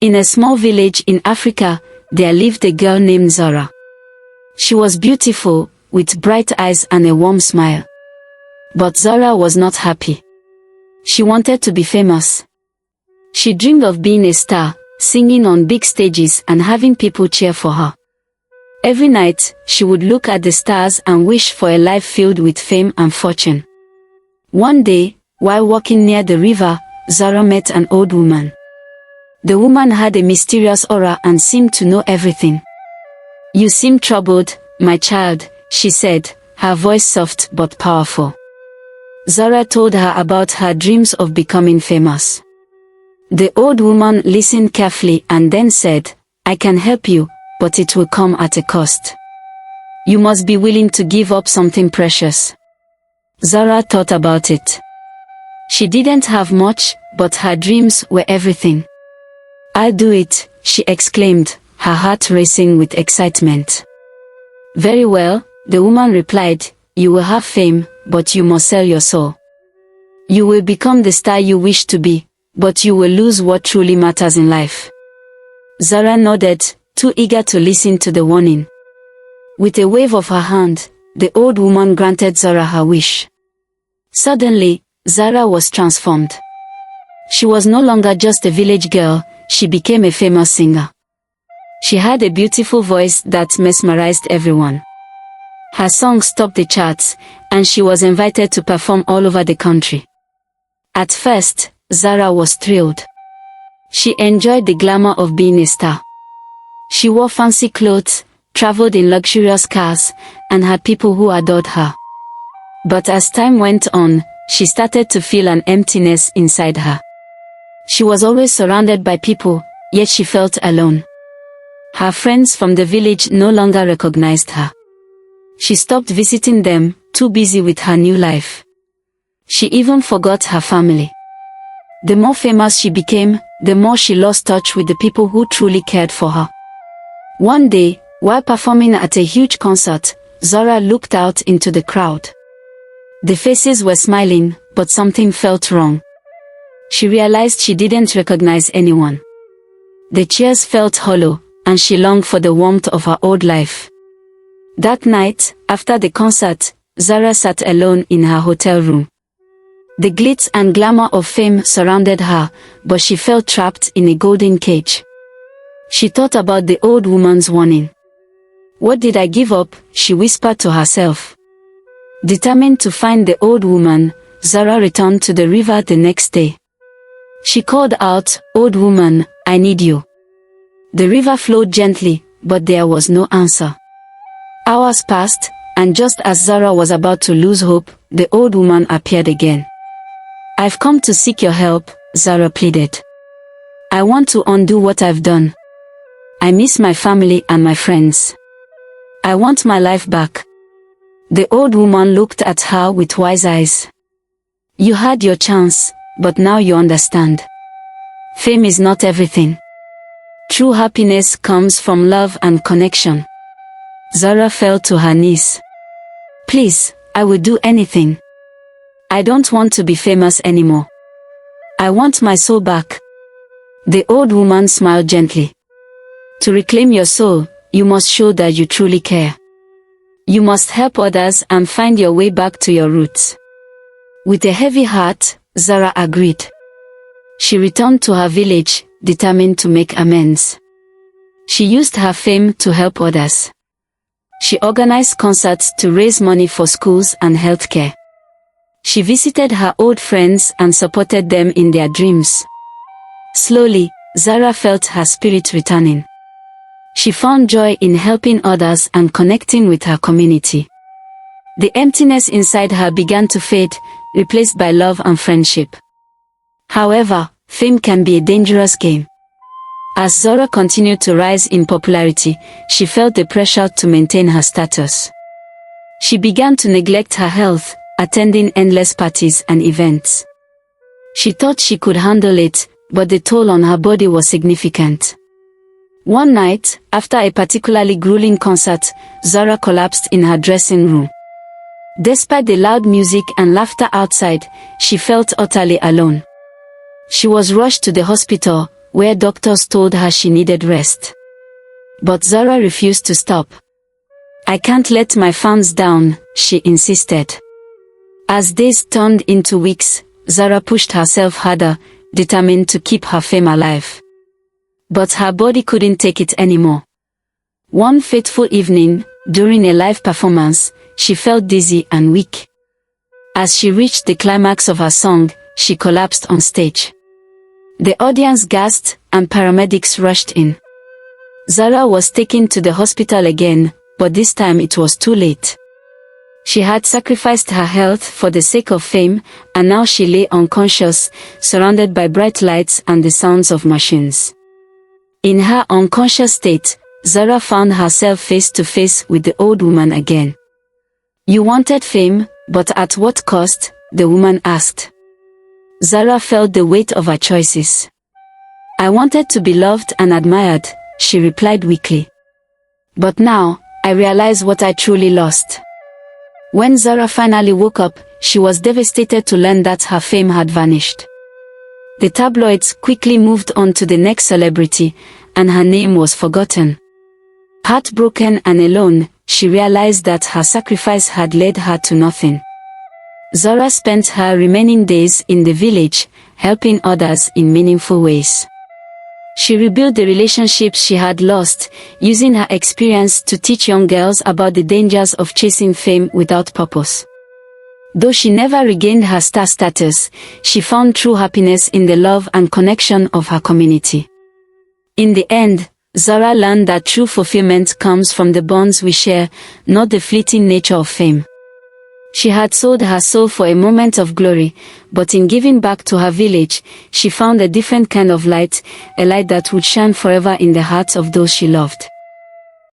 In a small village in Africa, there lived a girl named Zara. She was beautiful, with bright eyes and a warm smile. But Zara was not happy. She wanted to be famous. She dreamed of being a star, singing on big stages and having people cheer for her. Every night, she would look at the stars and wish for a life filled with fame and fortune. One day, while walking near the river, Zara met an old woman. The woman had a mysterious aura and seemed to know everything. "You seem troubled, my child," she said, her voice soft but powerful. Zara told her about her dreams of becoming famous. The old woman listened carefully and then said, "I can help you, but it will come at a cost. You must be willing to give up something precious." Zara thought about it. She didn't have much, but her dreams were everything. "I'll do it," she exclaimed, her heart racing with excitement. "Very well," the woman replied, "you will have fame, but you must sell your soul. You will become the star you wish to be, but you will lose what truly matters in life." Zara nodded, too eager to listen to the warning. With a wave of her hand, the old woman granted Zara her wish. Suddenly, Zara was transformed. She was no longer just a village girl, she became a famous singer. She had a beautiful voice that mesmerized everyone. Her songs topped the charts, and she was invited to perform all over the country. At first, Zara was thrilled. She enjoyed the glamour of being a star. She wore fancy clothes, traveled in luxurious cars, and had people who adored her. But as time went on, she started to feel an emptiness inside her. She was always surrounded by people, yet she felt alone. Her friends from the village no longer recognized her. She stopped visiting them, too busy with her new life. She even forgot her family. The more famous she became, the more she lost touch with the people who truly cared for her. One day, while performing at a huge concert, Zara looked out into the crowd. The faces were smiling, but something felt wrong. She realized she didn't recognize anyone. The cheers felt hollow, and she longed for the warmth of her old life. That night, after the concert, Zara sat alone in her hotel room. The glitz and glamour of fame surrounded her, but she felt trapped in a golden cage. She thought about the old woman's warning. "What did I give up?" she whispered to herself. Determined to find the old woman, Zara returned to the river the next day. She called out, "Old woman, I need you." The river flowed gently, but there was no answer. Hours passed, and just as Zara was about to lose hope, the old woman appeared again. "I've come to seek your help," Zara pleaded. "I want to undo what I've done. I miss my family and my friends. I want my life back." The old woman looked at her with wise eyes. "You had your chance, but now you understand. Fame is not everything. True happiness comes from love and connection." Zara fell to her knees. "Please, I will do anything. I don't want to be famous anymore. I want my soul back." The old woman smiled gently. "To reclaim your soul, you must show that you truly care. You must help others and find your way back to your roots." With a heavy heart, Zara agreed. She returned to her village, determined to make amends. She used her fame to help others. She organized concerts to raise money for schools and healthcare. She visited her old friends and supported them in their dreams. Slowly, Zara felt her spirit returning. She found joy in helping others and connecting with her community. The emptiness inside her began to fade, replaced by love and friendship. However, fame can be a dangerous game. As Zara continued to rise in popularity, she felt the pressure to maintain her status. She began to neglect her health, attending endless parties and events. She thought she could handle it, but the toll on her body was significant. One night, after a particularly grueling concert, Zara collapsed in her dressing room. Despite the loud music and laughter outside, she felt utterly alone. She was rushed to the hospital, where doctors told her she needed rest. But Zara refused to stop. "I can't let my fans down," she insisted. As days turned into weeks, Zara pushed herself harder, determined to keep her fame alive. But her body couldn't take it anymore. One fateful evening, during a live performance, she felt dizzy and weak. As she reached the climax of her song, she collapsed on stage. The audience gasped, and paramedics rushed in. Zara was taken to the hospital again, but this time it was too late. She had sacrificed her health for the sake of fame, and now she lay unconscious, surrounded by bright lights and the sounds of machines. In her unconscious state, Zara found herself face to face with the old woman again. "You wanted fame, but at what cost?" the woman asked. Zara felt the weight of her choices. "I wanted to be loved and admired," she replied weakly. "But now, I realize what I truly lost." When Zara finally woke up, she was devastated to learn that her fame had vanished. The tabloids quickly moved on to the next celebrity, and her name was forgotten. Heartbroken and alone, she realized that her sacrifice had led her to nothing. Zara spent her remaining days in the village, helping others in meaningful ways. She rebuilt the relationships she had lost, using her experience to teach young girls about the dangers of chasing fame without purpose. Though she never regained her star status, she found true happiness in the love and connection of her community. In the end, Zara learned that true fulfillment comes from the bonds we share, not the fleeting nature of fame. She had sold her soul for a moment of glory, but in giving back to her village, she found a different kind of light, a light that would shine forever in the hearts of those she loved.